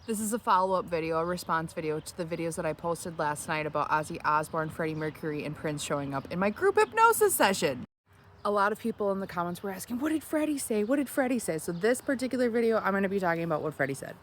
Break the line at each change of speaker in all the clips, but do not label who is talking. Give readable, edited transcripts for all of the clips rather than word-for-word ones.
This is a follow-up video, a response video to the videos that I posted last night about Ozzy Osbourne, Freddie Mercury, and Prince showing up in my group hypnosis session. A lot of people in the comments were asking, what did Freddie say? What did Freddie say? So this particular video, I'm going to be talking about what Freddie said.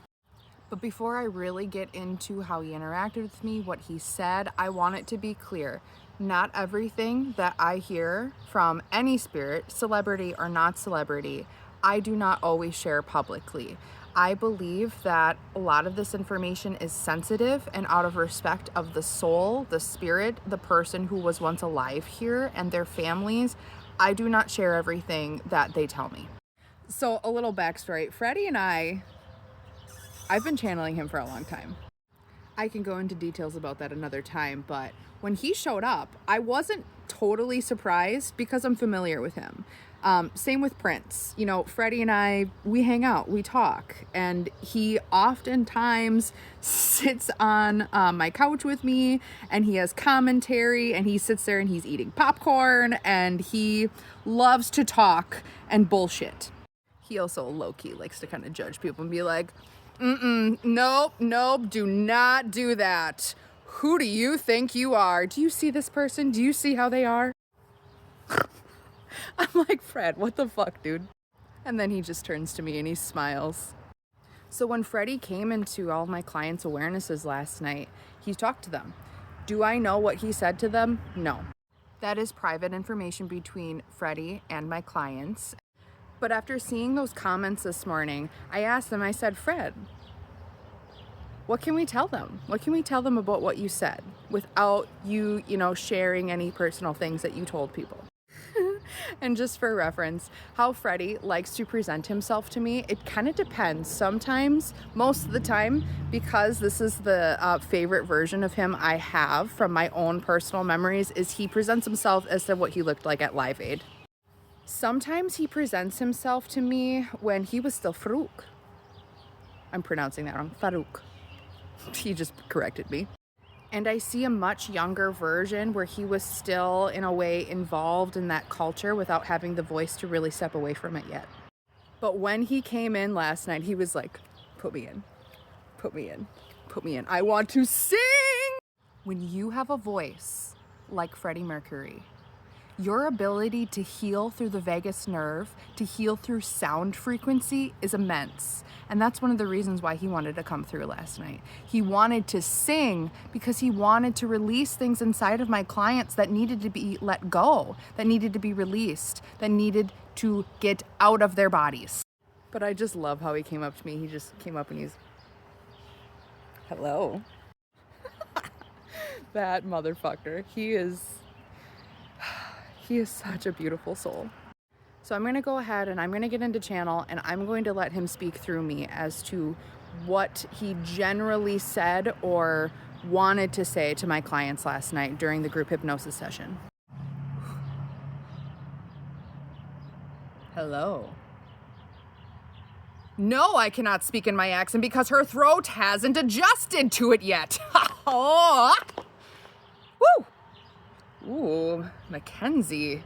But before I really get into how he interacted with me, what he said, I want it to be clear. Not everything that I hear from any spirit, celebrity or not celebrity, I do not always share publicly. I believe that a lot of this information is sensitive and out of respect of the soul, the spirit, the person who was once alive here and their families. I do not share everything that they tell me. So a little backstory. Freddie and I've been channeling him for a long time. I can go into details about that another time, but when he showed up, I wasn't totally surprised because I'm familiar with him. Same with Prince. You know, Freddie and I, we hang out, we talk, and he oftentimes sits on my couch with me, and he has commentary, and he sits there and he's eating popcorn, and he loves to talk and bullshit. He also low-key likes to kind of judge people and be like, nope, do not do that. Who do you think you are? Do you see this person? Do you see how they are? I'm like, Fred, what the fuck, dude? And then he just turns to me and he smiles. So when Freddie came into all of my clients' awarenesses last night, he talked to them. Do I know what he said to them? No. That is private information between Freddie and my clients. But after seeing those comments this morning, I asked them, I said, Fred, what can we tell them? What can we tell them about what you said without you, sharing any personal things that you told people? And just for reference, how Freddie likes to present himself to me, it kind of depends. Sometimes, most of the time, because this is the favorite version of him I have from my own personal memories, is he presents himself as to what he looked like at Live Aid. Sometimes he presents himself to me when he was still Farouk. I'm pronouncing that wrong. Farouk. He just corrected me. And I see a much younger version where he was still, in a way, involved in that culture without having the voice to really step away from it yet. But when he came in last night, he was like, put me in, put me in, put me in. I want to sing! When you have a voice like Freddie Mercury, your ability to heal through the vagus nerve, to heal through sound frequency is immense. And that's one of the reasons why he wanted to come through last night. He wanted to sing because he wanted to release things inside of my clients that needed to be let go, that needed to be released, that needed to get out of their bodies. But I just love how he came up to me. He just came up and he's, hello. That motherfucker. He is such a beautiful soul. So I'm going to go ahead and I'm going to get into channel and I'm going to let him speak through me as to what he generally said or wanted to say to my clients last night during the group hypnosis session. Hello. No, I cannot speak in my accent because her throat hasn't adjusted to it yet. Oh. Woo! Ooh, Mackenzie.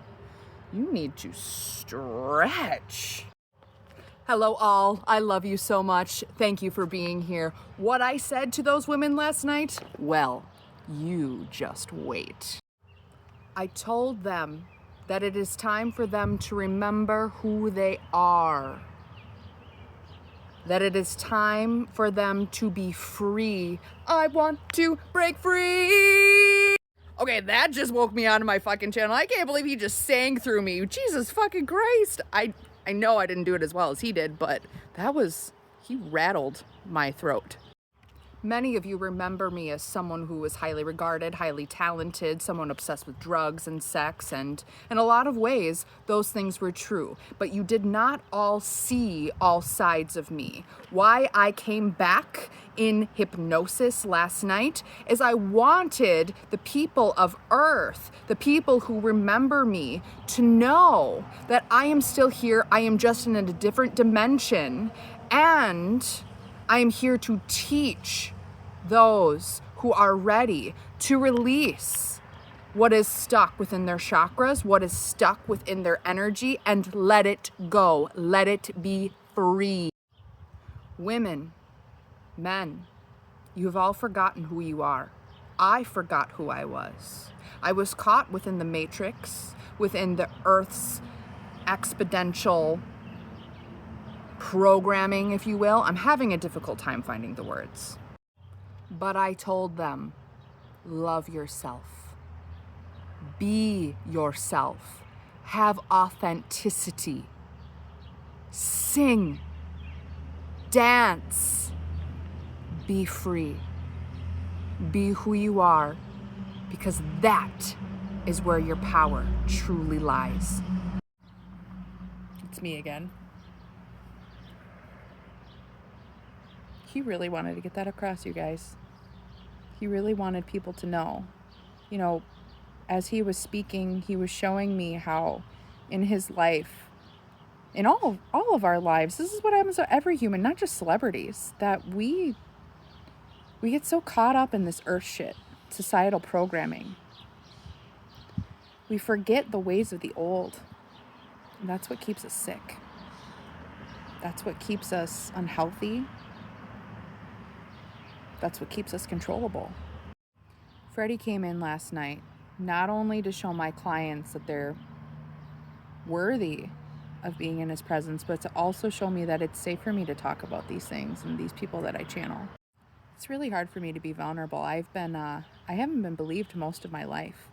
You need to stretch. Hello all, I love you so much. Thank you for being here. What I said to those women last night? Well, you just wait. I told them that it is time for them to remember who they are. That it is time for them to be free. I want to break free. Okay, that just woke me onto my fucking channel. I can't believe he just sang through me. Jesus fucking Christ. I know I didn't do it as well as he did, but he rattled my throat. Many of you remember me as someone who was highly regarded, highly talented, someone obsessed with drugs and sex, and in a lot of ways, those things were true. But you did not all see all sides of me. Why I came back in hypnosis last night is I wanted the people of Earth, the people who remember me, to know that I am still here, I am just in a different dimension, and I am here to teach those who are ready to release what is stuck within their chakras, what is stuck within their energy, and let it go. Let it be free. Women, Men, you have all forgotten who you are. I forgot who I was. I was caught within the matrix, within the Earth's exponential programming, if you will. I'm having a difficult time finding the words. But I told them, love yourself. Be yourself. Have authenticity. Sing. Dance. Be free. Be who you are, because that is where your power truly lies. It's me again. He really wanted to get that across, you guys. He really wanted people to know. You know, as he was speaking, he was showing me how in his life, in all of our lives, this is what happens to every human, not just celebrities, that we get so caught up in this earth shit, societal programming. We forget the ways of the old. And that's what keeps us sick. That's what keeps us unhealthy. That's what keeps us controllable. Freddie came in last night, not only to show my clients that they're worthy of being in his presence, but to also show me that it's safe for me to talk about these things and these people that I channel. It's really hard for me to be vulnerable. I haven't been believed most of my life.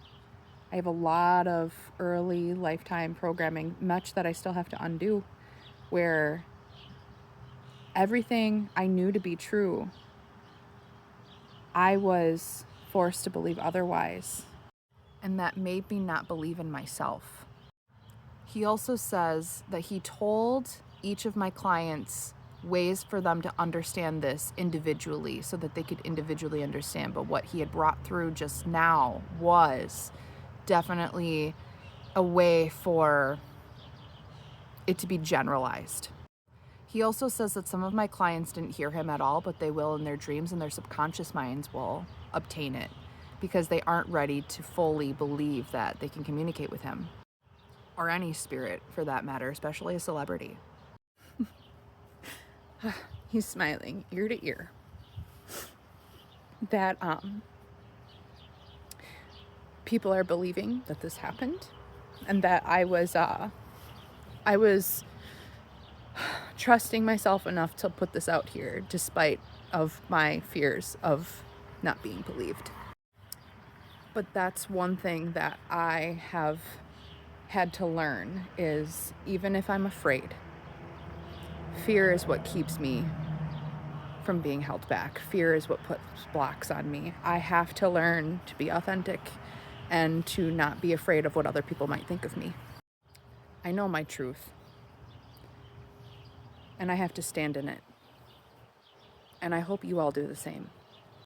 I have a lot of early lifetime programming, much that I still have to undo, where everything I knew to be true, I was forced to believe otherwise. And that made me not believe in myself. He also says that he told each of my clients ways for them to understand this individually so that they could individually understand. But what he had brought through just now was definitely a way for it to be generalized. He also says that some of my clients didn't hear him at all, but they will in their dreams, and their subconscious minds will obtain it because they aren't ready to fully believe that they can communicate with him, or any spirit for that matter, especially a celebrity. He's smiling ear to ear. That people are believing that this happened, and that I was trusting myself enough to put this out here despite of my fears of not being believed. But that's one thing that I have had to learn is, even if I'm afraid, fear is what keeps me from being held back. Fear is what puts blocks on me. I have to learn to be authentic and to not be afraid of what other people might think of me. I know my truth, and I have to stand in it. And I hope you all do the same.